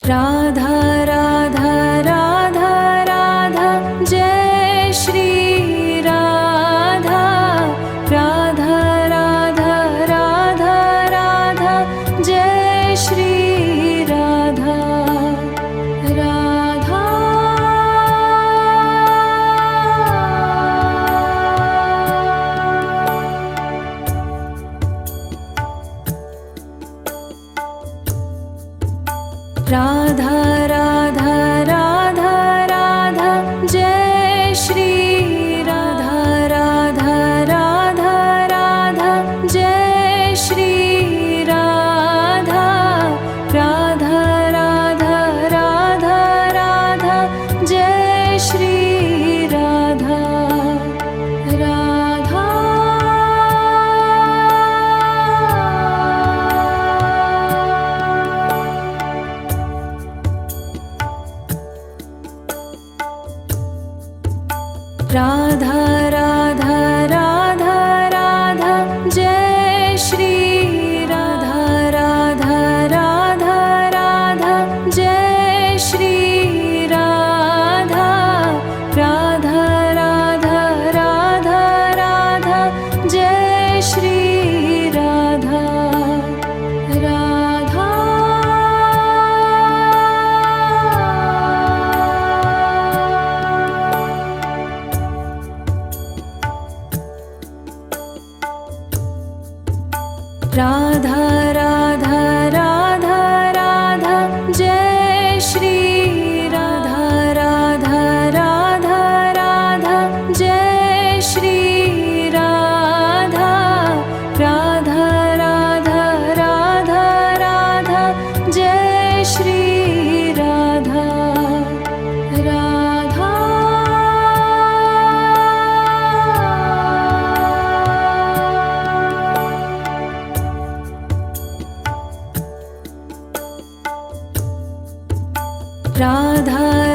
Radha Radha Radha Radha Jai Shri Radha. Radha Radha Radha Radha Jai Shri Radha. Radha Radha Radha Radha Radha Jai Shri Radha. Radha Radha Radha Jai Shri Radha. Radha Radha Radha Radha Jai Shri Radha. Radha Radha Radha Radha Radha Jai Shri Radha. Radha Radha Radha Jai Shri Radha. Radha Radha Radha Radha Jai Shri Radha. Radha Radha Radha Radha Radha Jai Shri Radha. Radha Radha Radha Jai Shri Radha. Radha Radha Radha Radha Jai Shri Radha. Radha Radha